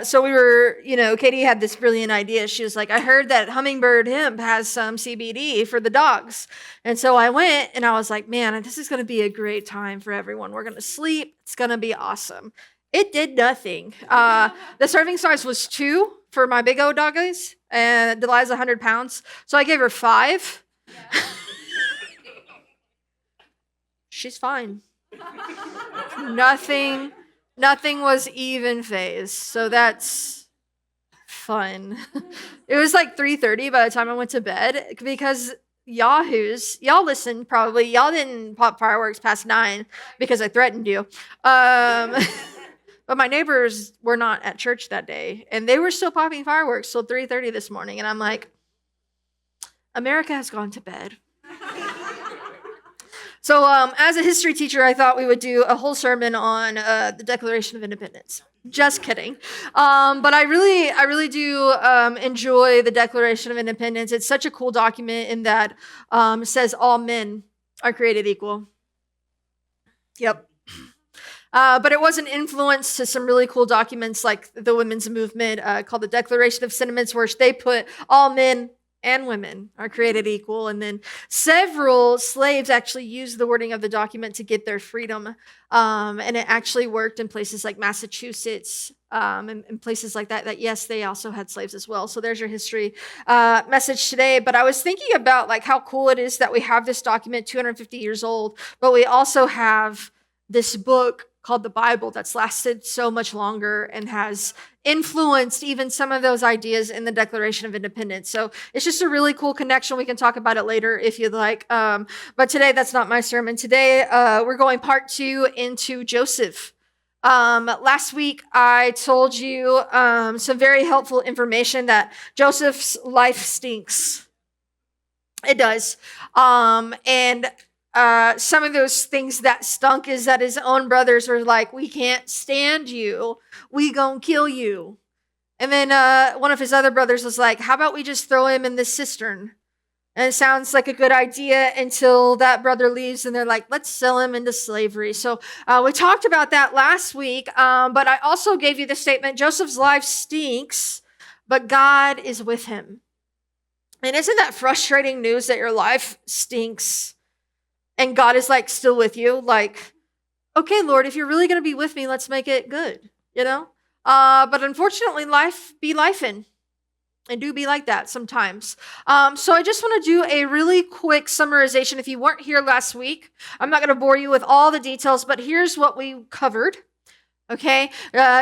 So we were, Katie had this brilliant idea. She was like, I heard that Hummingbird Hemp has some CBD for the dogs. And so I went and I was like, man, this is going to be a great time for everyone. We're going to sleep. It's going to be awesome. It did nothing. The serving size was 2 for my big old doggies, and Delilah's 100 pounds. So I gave her 5. Yeah. She's fine. Nothing was even phased. So that's fun. It was like 3:30 by the time I went to bed because y'all listened probably. Y'all didn't pop fireworks past 9 because I threatened you. But my neighbors were not at church that day, and they were still popping fireworks till 3:30 this morning. And I'm like, America has gone to bed. So as a history teacher, I thought we would do a whole sermon on the Declaration of Independence. Just kidding. But I really do enjoy the Declaration of Independence. It's such a cool document in that it says all men are created equal. Yep. But it was an influence to some really cool documents like the women's movement called the Declaration of Sentiments, where they put all men and women are created equal. And then several slaves actually used the wording of the document to get their freedom. And it actually worked in places like Massachusetts and places like that, yes, they also had slaves as well. So there's your history message today. But I was thinking about like how cool it is that we have this document 250 years old, but we also have this book called the Bible that's lasted so much longer and has influenced even some of those ideas in the Declaration of Independence. So it's just a really cool connection. We can talk about it later if you'd like. But today, that's not my sermon. Today, we're going part 2 into Joseph. Last week, I told you some very helpful information that Joseph's life stinks. It does. And some of those things that stunk is that his own brothers were like, we can't stand you. We gonna kill you. And then one of his other brothers was like, how about we just throw him in this cistern? And it sounds like a good idea until that brother leaves and they're like, let's sell him into slavery. So we talked about that last week. But I also gave you the statement, Joseph's life stinks, but God is with him. And isn't that frustrating news that your life stinks and God is like still with you? Like, okay, Lord, if you're really going to be with me, let's make it good, But unfortunately, life be lifing. And do be like that sometimes. So I just want to do a really quick summarization. If you weren't here last week, I'm not going to bore you with all the details, but here's what we covered. Okay,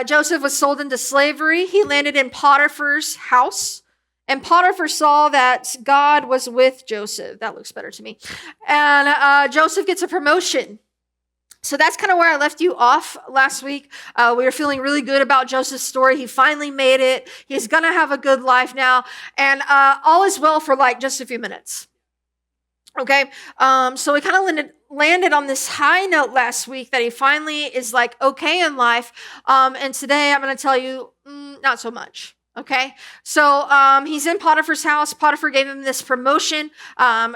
Joseph was sold into slavery. He landed in Potiphar's house. And Potiphar saw that God was with Joseph. That looks better to me. And Joseph gets a promotion. So that's kind of where I left you off last week. We were feeling really good about Joseph's story. He finally made it. He's going to have a good life now. And all is well for like just a few minutes. Okay, so we kind of landed on this high note last week that he finally is like okay in life. And today I'm going to tell you, not so much. Okay, so he's in Potiphar's house. Potiphar gave him this promotion.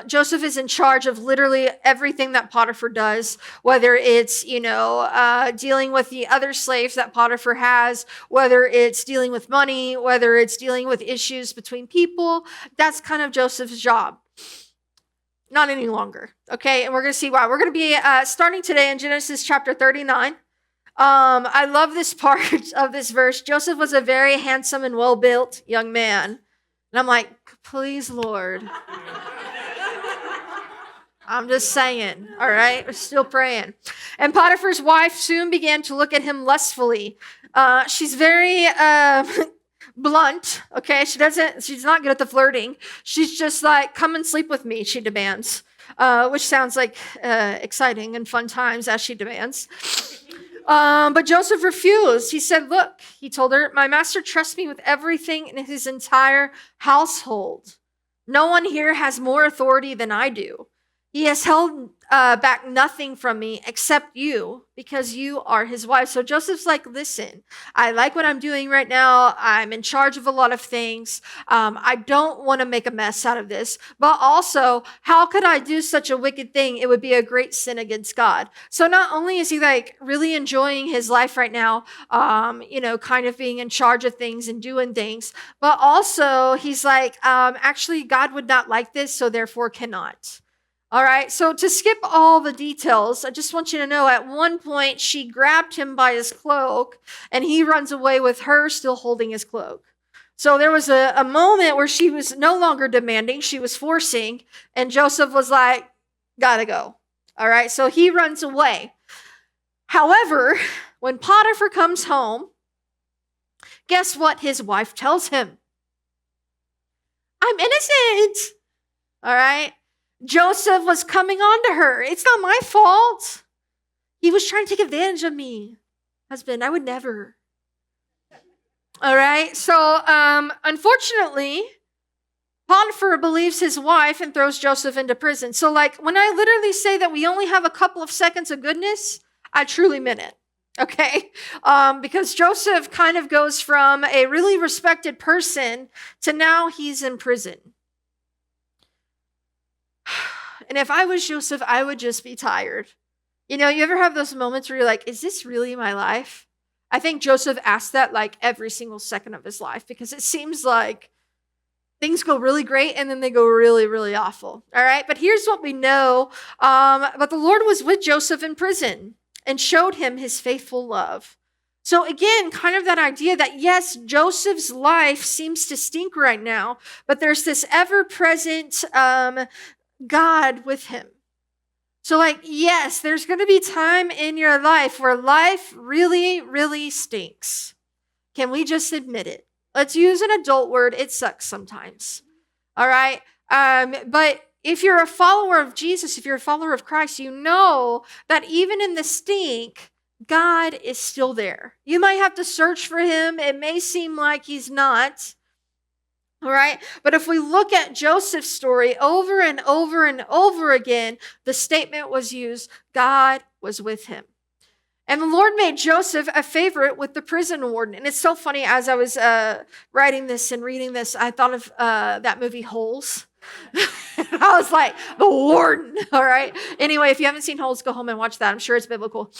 Joseph is in charge of literally everything that Potiphar does, whether it's, dealing with the other slaves that Potiphar has, whether it's dealing with money, whether it's dealing with issues between people. That's kind of Joseph's job. Not any longer. Okay, and we're going to see why. We're going to be starting today in Genesis chapter 39. I love this part of this verse. Joseph was a very handsome and well-built young man. And I'm like, please, Lord. I'm just saying, all right? We're still praying. And Potiphar's wife soon began to look at him lustfully. She's very blunt, okay? She's not good at the flirting. She's just like, come and sleep with me, she demands. Which sounds like exciting and fun times as she demands. But Joseph refused. He said, look, he told her, my master trusts me with everything in his entire household. No one here has more authority than I do. He has held back nothing from me except you, because you are his wife. So Joseph's like, listen, I like what I'm doing right now. I'm in charge of a lot of things. I don't want to make a mess out of this, but also, how could I do such a wicked thing? It would be a great sin against God. So not only is he like really enjoying his life right now, kind of being in charge of things and doing things, but also he's like, actually, God would not like this, so therefore cannot. All right, so to skip all the details, I just want you to know at one point she grabbed him by his cloak and he runs away with her still holding his cloak. So there was a moment where she was no longer demanding, she was forcing, and Joseph was like, gotta go. All right, so he runs away. However, when Potiphar comes home, guess what his wife tells him? I'm innocent. All right. Joseph was coming on to her. It's not my fault. He was trying to take advantage of me. Husband, I would never. All right. So, unfortunately, Potiphar believes his wife and throws Joseph into prison. So, like, when I literally say that we only have a couple of seconds of goodness, I truly meant it. Okay. Because Joseph kind of goes from a really respected person to now he's in prison. And if I was Joseph, I would just be tired. You ever have those moments where you're like, is this really my life? I think Joseph asked that like every single second of his life, because it seems like things go really great and then they go really, really awful. All right. But here's what we know. But the Lord was with Joseph in prison and showed him his faithful love. So again, kind of that idea that yes, Joseph's life seems to stink right now, but there's this ever-present God with him. So like, yes, there's going to be time in your life where life really, really stinks. Can we just admit it? Let's use an adult word. It sucks sometimes. All right. But if you're a follower of Jesus, if you're a follower of Christ, you know that even in the stink, God is still there. You might have to search for him. It may seem like he's not. All right. But if we look at Joseph's story over and over and over again, the statement was used, God was with him. And the Lord made Joseph a favorite with the prison warden. And it's so funny, as I was writing this and reading this, I thought of that movie Holes. I was like, the warden. All right. Anyway, if you haven't seen Holes, go home and watch that. I'm sure it's biblical.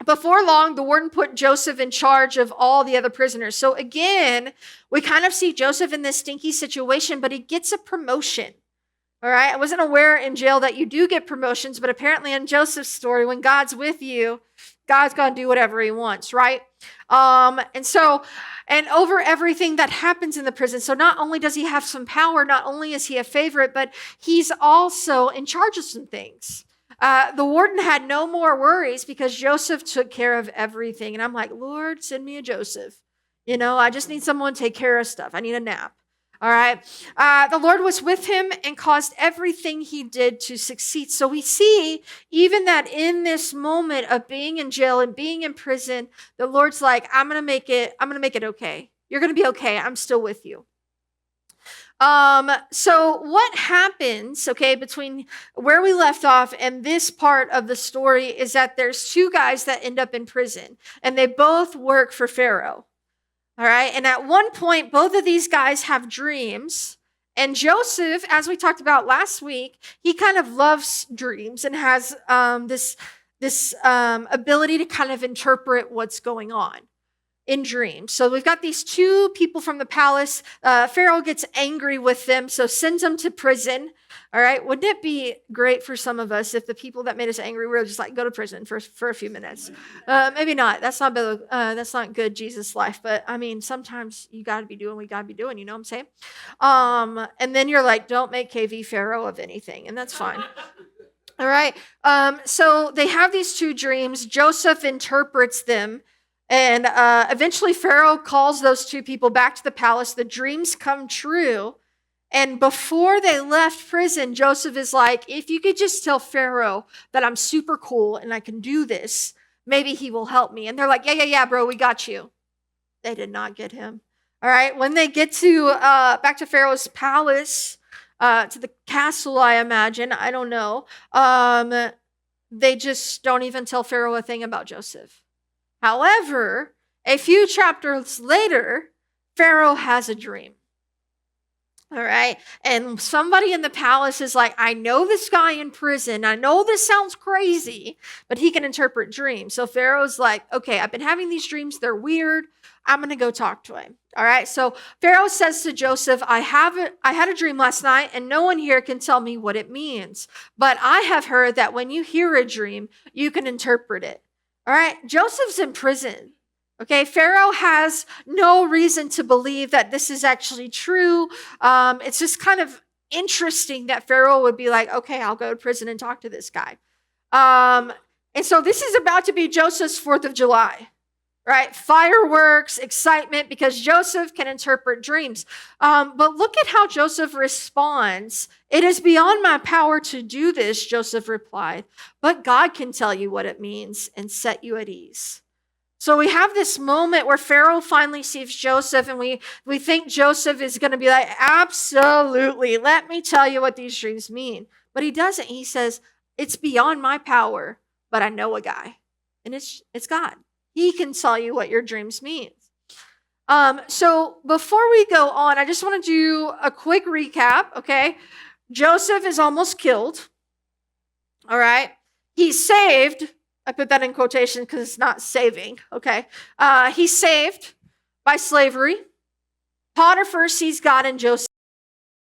Before long, the warden put Joseph in charge of all the other prisoners. So again, we kind of see Joseph in this stinky situation, but he gets a promotion. All right. I wasn't aware in jail that you do get promotions, but apparently in Joseph's story, when God's with you, God's going to do whatever he wants, right? And over everything that happens in the prison. So not only does he have some power, not only is he a favorite, but he's also in charge of some things. The warden had no more worries because Joseph took care of everything. And I'm like, Lord, send me a Joseph. I just need someone to take care of stuff. I need a nap. All right. The Lord was with him and caused everything he did to succeed. So we see even that in this moment of being in jail and being in prison, the Lord's like, I'm going to make it okay. You're going to be okay. I'm still with you. So what happens, between where we left off and this part of the story is that there's two guys that end up in prison and they both work for Pharaoh. All right. And at one point, both of these guys have dreams. And Joseph, as we talked about last week, he kind of loves dreams and has this ability to kind of interpret what's going on in dreams. So we've got these two people from the palace. Pharaoh gets angry with them, so sends them to prison. All right. Wouldn't it be great for some of us if the people that made us angry were just like, go to prison for a few minutes? Maybe not. That's not good Jesus life. But I mean, sometimes you got to be doing what you got to be doing. You know what I'm saying? And then you're like, don't make KV Pharaoh of anything. And that's fine. All right. So they have these two dreams. Joseph interprets them. And eventually Pharaoh calls those two people back to the palace. The dreams come true. And before they left prison, Joseph is like, if you could just tell Pharaoh that I'm super cool and I can do this, maybe he will help me. And they're like, yeah, bro, we got you. They did not get him. All right. When they get to back to Pharaoh's palace, to the castle, I imagine. I don't know. They just don't even tell Pharaoh a thing about Joseph. However, a few chapters later, Pharaoh has a dream. All right. And somebody in the palace is like, I know this guy in prison. I know this sounds crazy, but he can interpret dreams. So Pharaoh's like, okay, I've been having these dreams. They're weird. I'm going to go talk to him. All right. So Pharaoh says to Joseph, I had a dream last night and no one here can tell me what it means. But I have heard that when you hear a dream, you can interpret it. All right. Joseph's in prison. Okay, Pharaoh has no reason to believe that this is actually true. It's just kind of interesting that Pharaoh would be like, okay, I'll go to prison and talk to this guy. And so this is about to be Joseph's 4th of July, right? Fireworks, excitement, because Joseph can interpret dreams. But look at how Joseph responds. It is beyond my power to do this, Joseph replied, but God can tell you what it means and set you at ease. So we have this moment where Pharaoh finally sees Joseph, and we think Joseph is going to be like, absolutely, let me tell you what these dreams mean. But he doesn't. He says, it's beyond my power, but I know a guy, and it's God. He can tell you what your dreams mean. So before we go on, I just want to do a quick recap, okay? Joseph is almost killed, all right? He's saved. I put that in quotation because it's not saving, okay? He's saved by slavery. Potiphar sees God in Joseph.